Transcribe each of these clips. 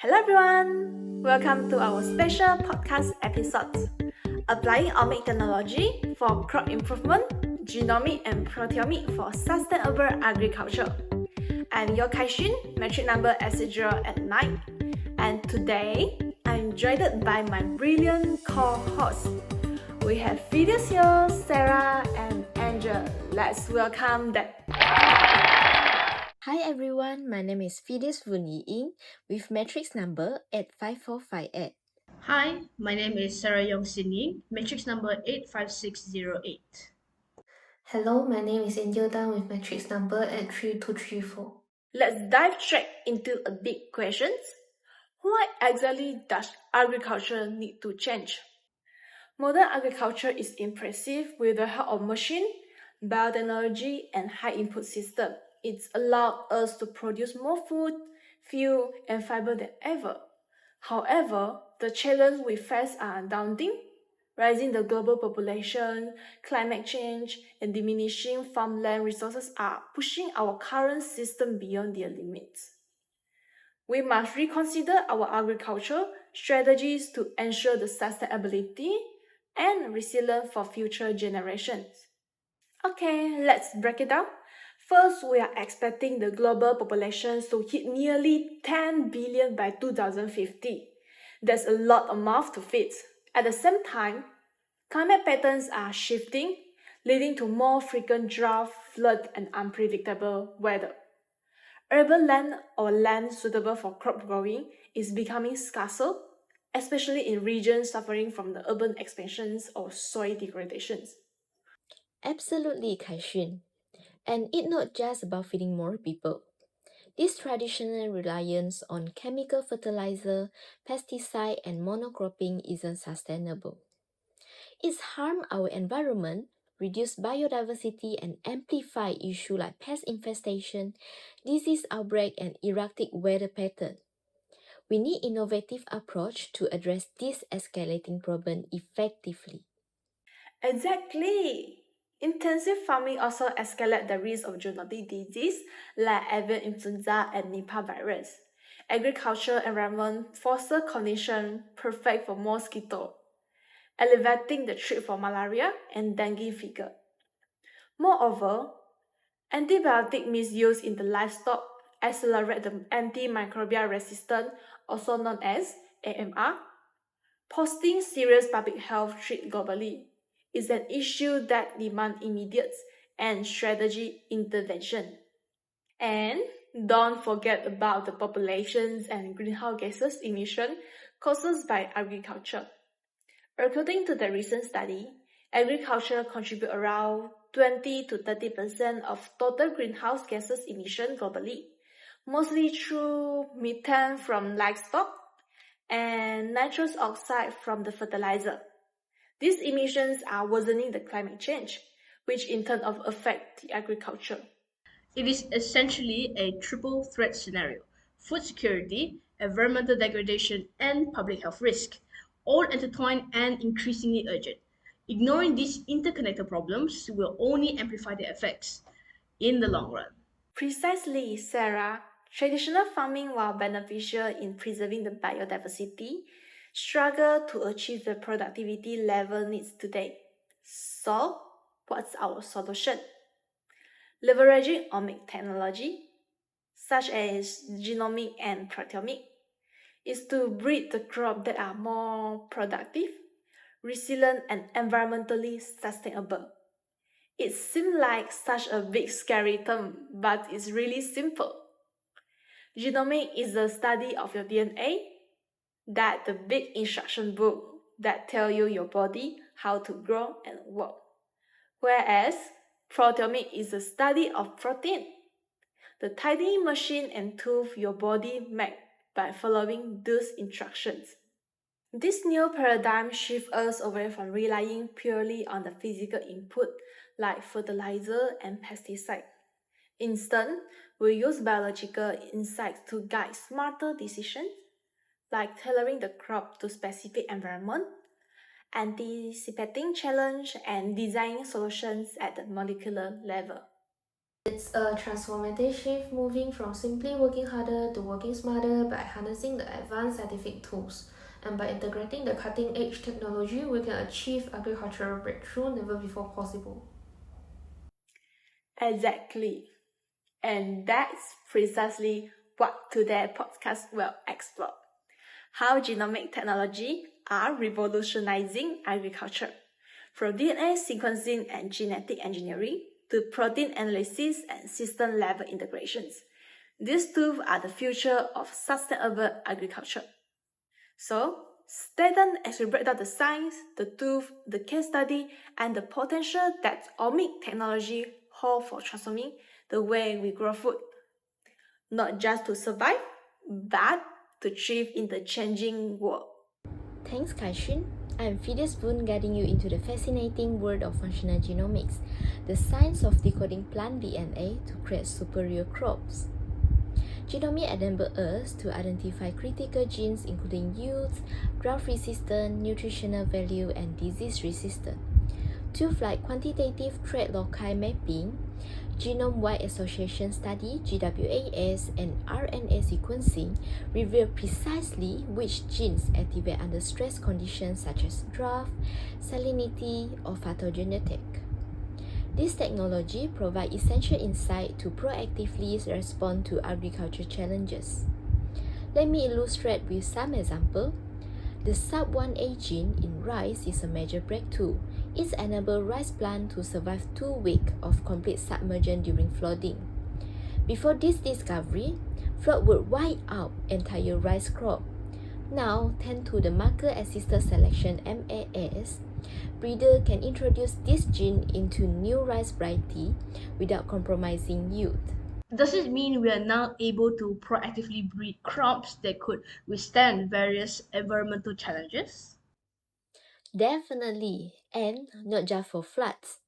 Hello everyone! Welcome to our special podcast episode, Applying Omic Technology for Crop Improvement, Genomics and Proteomics for Sustainable Agriculture. I'm your Kaixun, metric number S0 and today I'm joined by my brilliant co-hosts. We have Fides here, Sarah and Angel. Let's welcome them. Hi everyone, my name is Fides Ying with matrix number 85458. Hi, my name is Sarah Yong Sin Ying, matrix number 85608. Hello, my name is Angel Tan with matrix number 83234. Let's dive straight into a big question. Why exactly does agriculture need to change? Modern agriculture is impressive with the help of machine, biotechnology, and high input system. It's allowed us to produce more food, fuel, and fiber than ever. However, the challenges we face are daunting. Rising the global population, climate change, and diminishing farmland resources are pushing our current system beyond their limits. We must reconsider our agriculture strategies to ensure the sustainability and resilience for future generations. Okay, let's break it down. First, we are expecting the global population to hit nearly 10 billion by 2050. That's a lot of mouths to feed. At the same time, climate patterns are shifting, leading to more frequent drought, flood, and unpredictable weather. Urban land or land suitable for crop growing is becoming scarcer, especially in regions suffering from the urban expansions or soil degradations. Absolutely, Kaixun. And it's not just about feeding more people. This traditional reliance on chemical fertilizer, pesticide, and monocropping isn't sustainable. It's harmed our environment, reduced biodiversity, and amplify issues like pest infestation, disease outbreak, and erratic weather pattern. We need innovative approach to address this escalating problem effectively. Exactly! Intensive farming also escalates the risk of zoonotic disease like avian influenza and Nipah virus. Agricultural environment foster conditions perfect for mosquito, elevating the threat for malaria and dengue fever. Moreover, antibiotic misuse in the livestock accelerate the antimicrobial resistance, also known as AMR, posing serious public health threat globally. Is an issue that demands immediate and strategic intervention. And don't forget about the populations and greenhouse gases emission caused by agriculture. According to the recent study, agriculture contributes around 20 to 30% of total greenhouse gases emission globally, mostly through methane from livestock and nitrous oxide from the fertilizer. These emissions are worsening the climate change, which in turn affect the agriculture. It is essentially a triple threat scenario: food security, environmental degradation, and public health risk, all intertwined and increasingly urgent. Ignoring these interconnected problems will only amplify their effects in the long run. Precisely, Sarah. Traditional farming, while beneficial in preserving the biodiversity, struggle to achieve the productivity level needs today. So, what's our solution? Leveraging omic technology, such as genomic and proteomic, is to breed the crops that are more productive, resilient, and environmentally sustainable. It seems like such a big scary term, but it's really simple. Genomic is the study of your DNA, that the big instruction book that tell you your body how to grow and work. Whereas proteomic is the study of protein, the tiny machine and tools your body make by following those instructions. This new paradigm shifts us away from relying purely on the physical input like fertilizer and pesticide. Instead, we use biological insights to guide smarter decisions, like tailoring the crop to specific environment, anticipating challenge, and designing solutions at the molecular level. It's a transformative shift moving from simply working harder to working smarter by harnessing the advanced scientific tools. And by integrating the cutting edge technology, we can achieve agricultural breakthrough never before possible. Exactly. And that's precisely what today's podcast will explore. How genomic technology are revolutionizing agriculture. From DNA sequencing and genetic engineering to protein analysis and system-level integrations. These tools are the future of sustainable agriculture. So, stay tuned as we break down the science, the tools, the case study, and the potential that Omics technology holds for transforming the way we grow food. Not just to survive, but to thrive in the changing world. Thanks, Kaishun. I'm Fides Boon, guiding you into the fascinating world of functional genomics, the science of decoding plant DNA to create superior crops. Genomics enables us to identify critical genes including yields, drought resistance, nutritional value, and disease resistance. Tools like quantitative trait loci mapping, genome-wide association study (GWAS), and RNA sequencing reveal precisely which genes activate under stress conditions such as drought, salinity, or phytogenetic. This technology provides essential insight to proactively respond to agriculture challenges. Let me illustrate with some examples. The SUB1A gene in rice is a major breakthrough. It enables rice plants to survive 2 weeks of complete submersion during flooding. Before this discovery, flood would wipe out entire rice crop. Now, thanks to the marker-assisted selection (MAS), breeders can introduce this gene into new rice variety without compromising yield. Does it mean we are now able to proactively breed crops that could withstand various environmental challenges? Definitely, and not just for floods.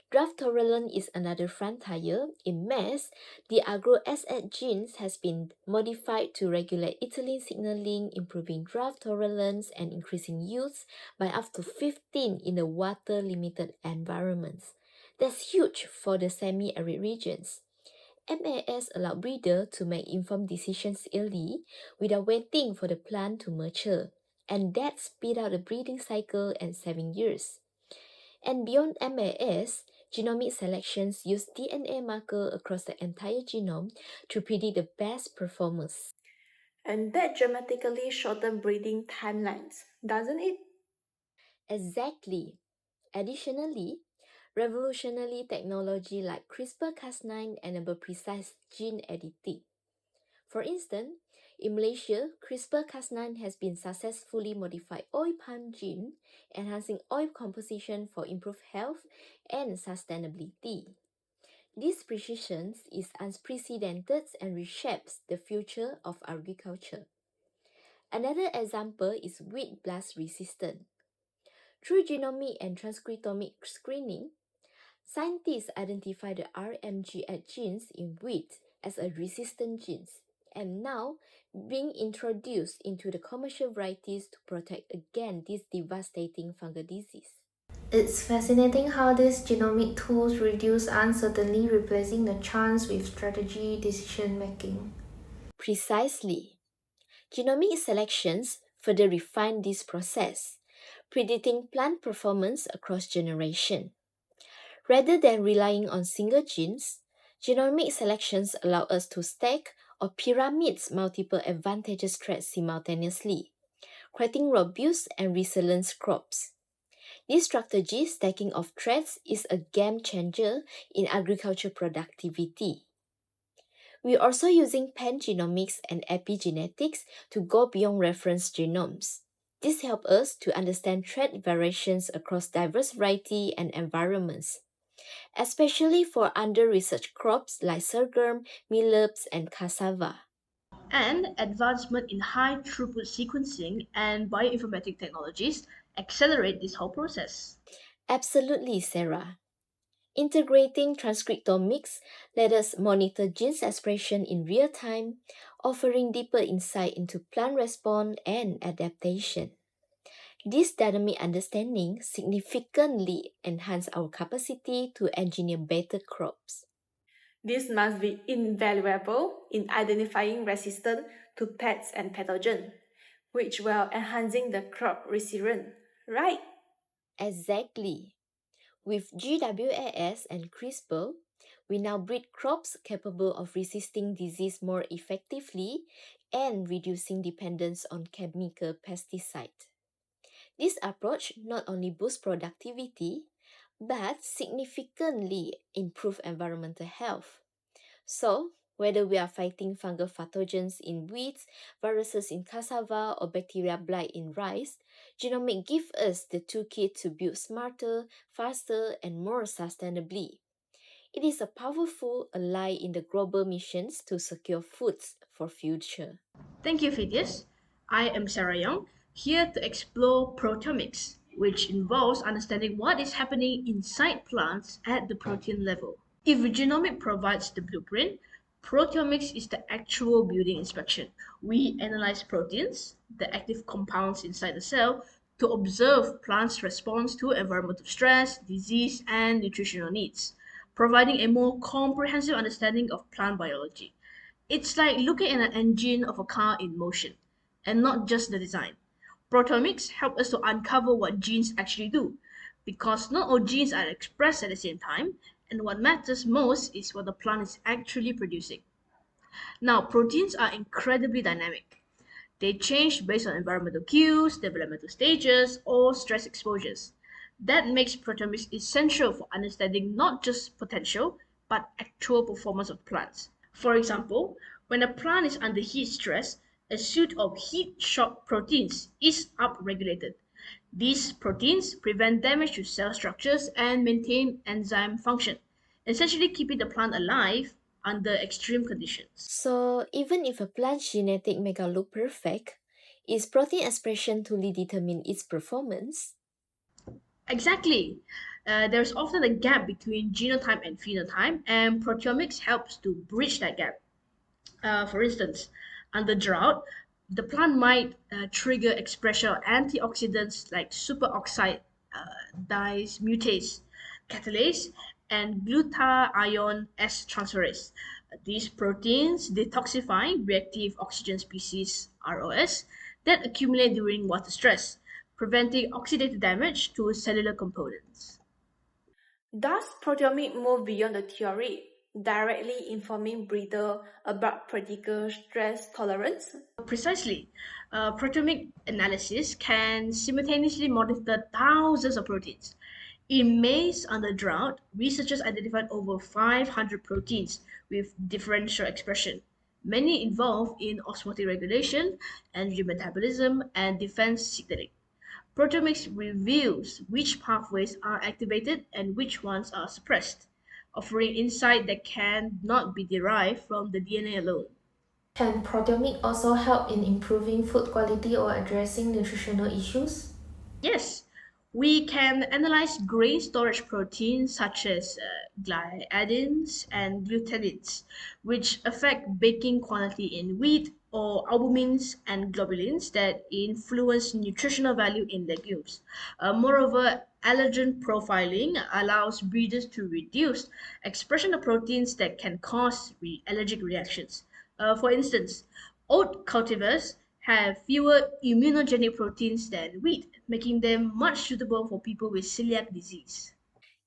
Drought tolerance is another frontier. In maize, the agro-SH genes has been modified to regulate ethylene signaling, improving drought tolerance and increasing yields by up to 15 in the water-limited environments. That's huge for the semi-arid regions. MAS allow breeders to make informed decisions early without waiting for the plant to mature, and that speed out the breeding cycle and saving years. And beyond MAS, genomic selections use DNA marker across the entire genome to predict the best performance. And that dramatically shortens breeding timelines, doesn't it? Exactly. Additionally, revolutionary technology like CRISPR-Cas9 enable precise gene editing. For instance, in Malaysia, CRISPR-Cas9 has been successfully modified oil palm gene, enhancing oil composition for improved health and sustainability. This precision is unprecedented and reshapes the future of agriculture. Another example is wheat blast resistance. Through genomic and transcriptomic screening, scientists identify the RMGH genes in wheat as a resistant genes and now being introduced into the commercial varieties to protect against this devastating fungal disease. It's fascinating how these genomic tools reduce uncertainty, replacing the chance with strategy decision making. Precisely. Genomic selections further refine this process, predicting plant performance across generations. Rather than relying on single genes, genomic selections allow us to stack or pyramid multiple advantageous traits simultaneously, creating robust and resilient crops. This strategy, stacking of traits, is a game changer in agriculture productivity. We are also using pangenomics and epigenetics to go beyond reference genomes. This helps us to understand trait variations across diverse variety and environments, especially for under-researched crops like sorghum, millets, and cassava. And advancement in high throughput sequencing and bioinformatic technologies accelerate this whole process. Absolutely, Sarah. Integrating transcriptomics let us monitor genes expression in real time, offering deeper insight into plant response and adaptation. This dynamic understanding significantly enhances our capacity to engineer better crops. This must be invaluable in identifying resistance to pests and pathogens, which while enhancing the crop resilience, right? Exactly. With GWAS and CRISPR, we now breed crops capable of resisting disease more effectively and reducing dependence on chemical pesticides. This approach not only boosts productivity, but significantly improves environmental health. So, whether we are fighting fungal pathogens in weeds, viruses in cassava, or bacteria blight in rice, genomics gives us the toolkit to build smarter, faster, and more sustainably. It is a powerful ally in the global missions to secure foods for future. Thank you, Phidias. I am Sarah Young, here to explore proteomics, which involves understanding what is happening inside plants at the protein level. If genomic provides the blueprint, proteomics is the actual building inspection. We analyze proteins, the active compounds inside the cell, to observe plants' response to environmental stress, disease, and nutritional needs, providing a more comprehensive understanding of plant biology. It's like looking at an engine of a car in motion, and not just the design. Proteomics help us to uncover what genes actually do, because not all genes are expressed at the same time, and what matters most is what the plant is actually producing. Now, proteins are incredibly dynamic. They change based on environmental cues, developmental stages, or stress exposures. That makes proteomics essential for understanding not just potential, but actual performance of plants. For example, when a plant is under heat stress, a suite of heat shock proteins is upregulated. These proteins prevent damage to cell structures and maintain enzyme function, essentially keeping the plant alive under extreme conditions. So, even if a plant's genetic make look perfect, is protein expression truly determine its performance? Exactly. There's often a gap between genotype and phenotype, and proteomics helps to bridge that gap. For instance, under drought, the plant might trigger expression of antioxidants like superoxide dismutase catalase and glutathione S transferase. These proteins detoxify reactive oxygen species ROS that accumulate during water stress, preventing oxidative damage to cellular components. Does proteomics move beyond the theory, directly informing breeder about practical stress tolerance? Precisely. Proteomic analysis can simultaneously monitor thousands of proteins. In maize under drought, researchers identified over 500 proteins with differential expression, many involved in osmotic regulation, energy metabolism, and defense signaling. Proteomics reveals which pathways are activated and which ones are suppressed, offering insight that cannot be derived from the DNA alone. Can proteomics also help in improving food quality or addressing nutritional issues? Yes, we can analyze grain storage proteins such as gliadins and glutenins, which affect baking quality in wheat, or albumins and globulins that influence nutritional value in legumes. Moreover, allergen profiling allows breeders to reduce expression of proteins that can cause allergic reactions. For instance, oat cultivars have fewer immunogenic proteins than wheat, making them much suitable for people with celiac disease.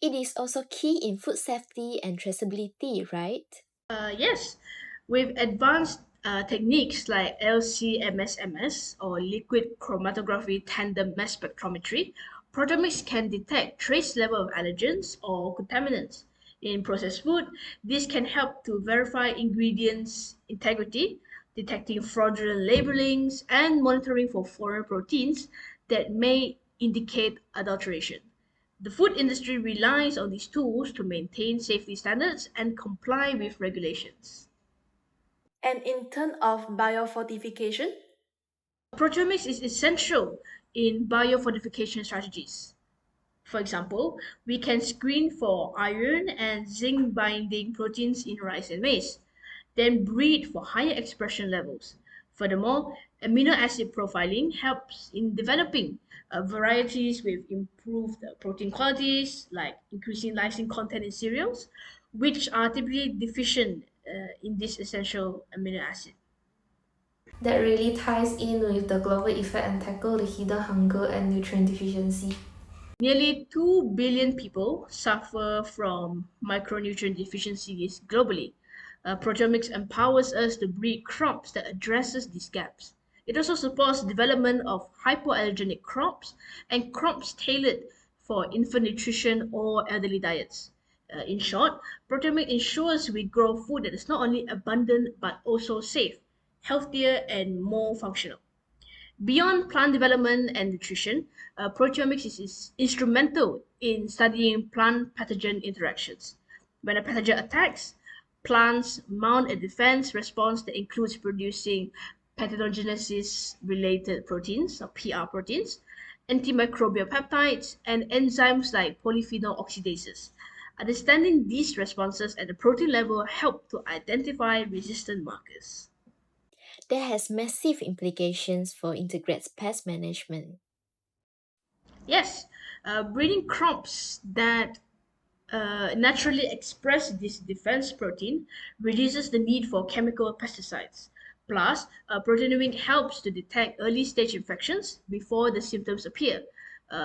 It is also key in food safety and traceability, right? Yes, with advanced techniques like LC-MS/MS or liquid chromatography tandem mass spectrometry, proteomics can detect trace level of allergens or contaminants. In processed food, this can help to verify ingredients integrity, detecting fraudulent labelings, and monitoring for foreign proteins that may indicate adulteration. The food industry relies on these tools to maintain safety standards and comply with regulations. And in terms of biofortification, Proteomics is essential in biofortification strategies. For example, we can screen for iron and zinc binding proteins in rice and maize, then breed for higher expression levels. Furthermore, amino acid profiling helps in developing varieties with improved protein qualities, like increasing lysine content in cereals, which are typically deficient in this essential amino acid. That really ties in with the global effect and tackle the hidden hunger and nutrient deficiency. Nearly 2 billion people suffer from micronutrient deficiencies globally. Proteomics empowers us to breed crops that addresses these gaps. It also supports the development of hypoallergenic crops and crops tailored for infant nutrition or elderly diets. In short, proteomics ensures we grow food that is not only abundant but also safe, healthier, and more functional. Beyond plant development and nutrition, proteomics is instrumental in studying plant pathogen interactions. When a pathogen attacks, plants mount a defense response that includes producing pathogenesis related proteins, or PR proteins, antimicrobial peptides, and enzymes like polyphenol oxidases. Understanding these responses at the protein level help to identify resistant markers. That has massive implications for integrated pest management. Yes, breeding crops that naturally express this defense protein reduces the need for chemical pesticides. Plus, proteomics helps to detect early stage infections before the symptoms appear,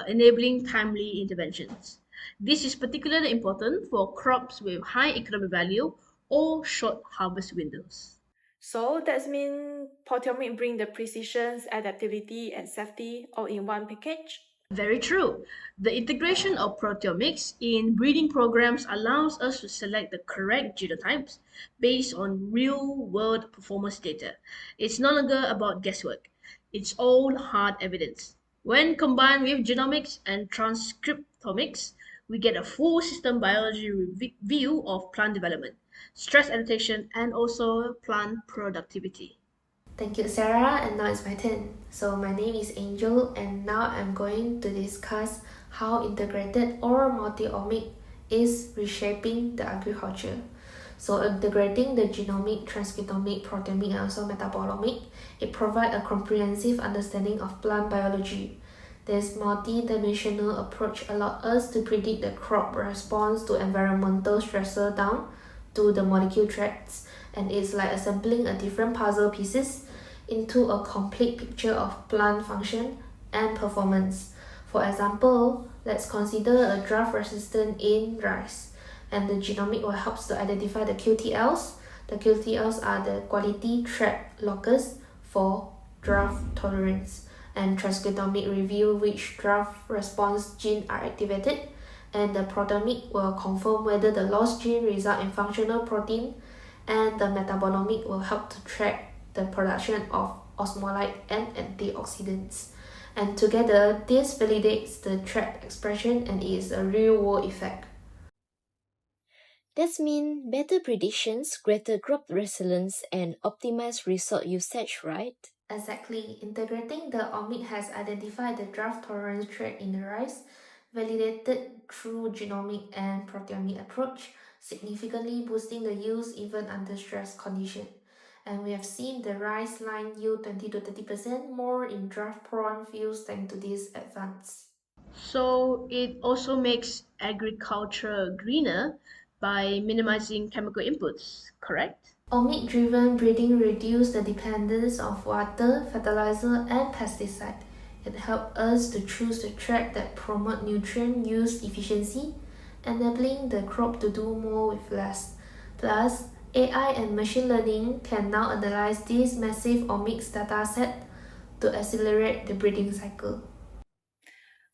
enabling timely interventions. This is particularly important for crops with high economic value or short harvest windows. So that means proteomics bring the precision, adaptability, and safety all in one package. Very true. The integration of proteomics in breeding programs allows us to select the correct genotypes based on real world performance data. It's no longer about guesswork, it's all hard evidence. When combined with genomics and transcriptomics, we get a full system biology view of plant development, stress adaptation, and also plant productivity. Thank you, Sarah, and now it's my turn. So, my name is Angel, and now I'm going to discuss how integrated or multi-omic is reshaping the agriculture. So, integrating the genomic, transcriptomic, proteomic, and also metabolomic, it provides a comprehensive understanding of plant biology. This multi-dimensional approach allows us to predict the crop response to environmental stressor down to the molecule traits, and it's like assembling a different puzzle pieces into a complete picture of plant function and performance. For example, let's consider a drought resistant in rice, and the genomic will help to identify the QTLs. The QTLs are the quality trait locus for drought tolerance, and transcriptomic review which drought response gene are activated, and the proteomic will confirm whether the lost gene result in functional protein, and the metabolomic will help to track the production of osmolyte and antioxidants. And together, this validates the trait expression and is a real-world effect. That means better predictions, greater crop resilience, and optimized resource usage, right? Exactly, integrating the omic has identified the drought tolerance trait in the rice, validated through genomic and proteomic approach, significantly boosting the yields even under stress condition. And we have seen the rice line yield 20 to 30% more in drought-prone fields thanks to this advance. So it also makes agriculture greener by minimizing chemical inputs, correct? Omic-driven breeding reduces the dependence of water, fertilizer, and pesticide. It helps us to choose the track that promote nutrient use efficiency, enabling the crop to do more with less. Plus, AI and machine learning can now analyze this massive omics dataset to accelerate the breeding cycle.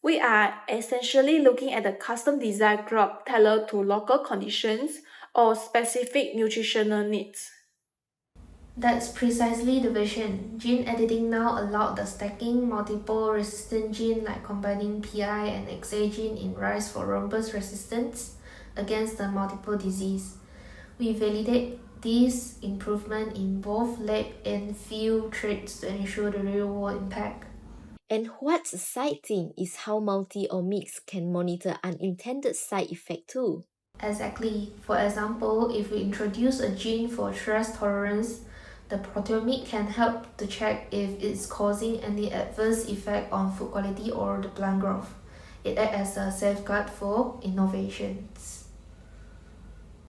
We are essentially looking at a custom designed crop tailored to local conditions or specific nutritional needs. That's precisely the vision. Gene editing now allows the stacking multiple resistant genes like combining PI and XA gene in rice for robust resistance against the multiple disease. We validate this improvement in both lab and field traits to ensure the real world impact. And what's exciting is how multi-omics can monitor unintended side effects too. Exactly. For example, if we introduce a gene for stress tolerance, the proteomic can help to check if it's causing any adverse effect on food quality or the plant growth. It acts as a safeguard for innovations.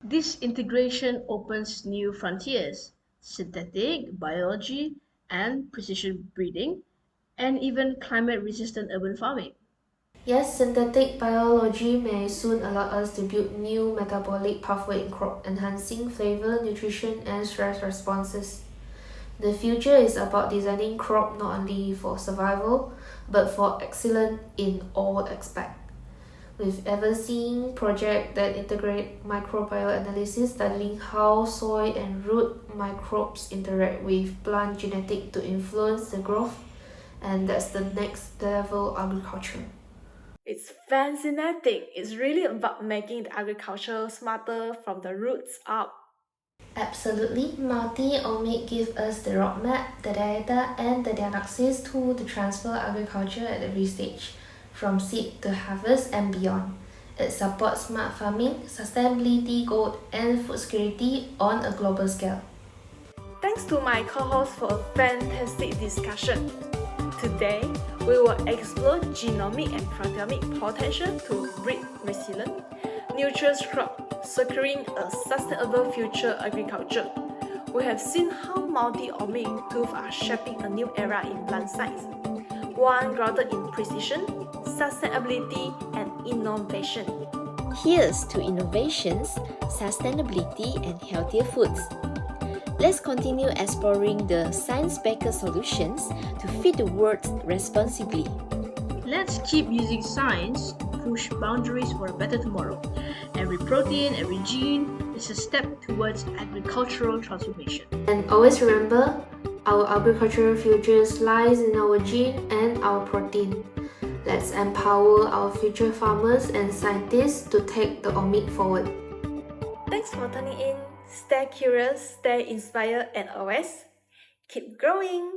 This integration opens new frontiers: synthetic biology and precision breeding, and even climate resistant urban farming. Yes, synthetic biology may soon allow us to build new metabolic pathway in crop, enhancing flavor, nutrition, and stress responses. The future is about designing crop not only for survival, but for excellence in all aspects. We've ever seen projects that integrate microbial analysis studying how soil and root microbes interact with plant genetics to influence the growth, and that's the next level agriculture. It's fascinating. It's really about making the agriculture smarter from the roots up. Absolutely, multi-omic gives us the roadmap, the data, and the diagnosis tool to transfer agriculture at every stage, from seed to harvest and beyond. It supports smart farming, sustainability goals, and food security on a global scale. Thanks to my co-host for a fantastic discussion. Today, we will explore genomic and proteomic potential to breed resilient, nutritious crop, securing a sustainable future agriculture. We have seen how multi-omic tools are shaping a new era in plant science, one grounded in precision, sustainability, and innovation. Here's to innovations, sustainability, and healthier foods. Let's continue exploring the science-backed solutions to feed the world responsibly. Let's keep using science to push boundaries for a better tomorrow. Every protein, every gene is a step towards agricultural transformation. And always remember, our agricultural futures lies in our gene and our protein. Let's empower our future farmers and scientists to take the omic forward. Thanks for tuning in. Stay curious, stay inspired, and always keep growing.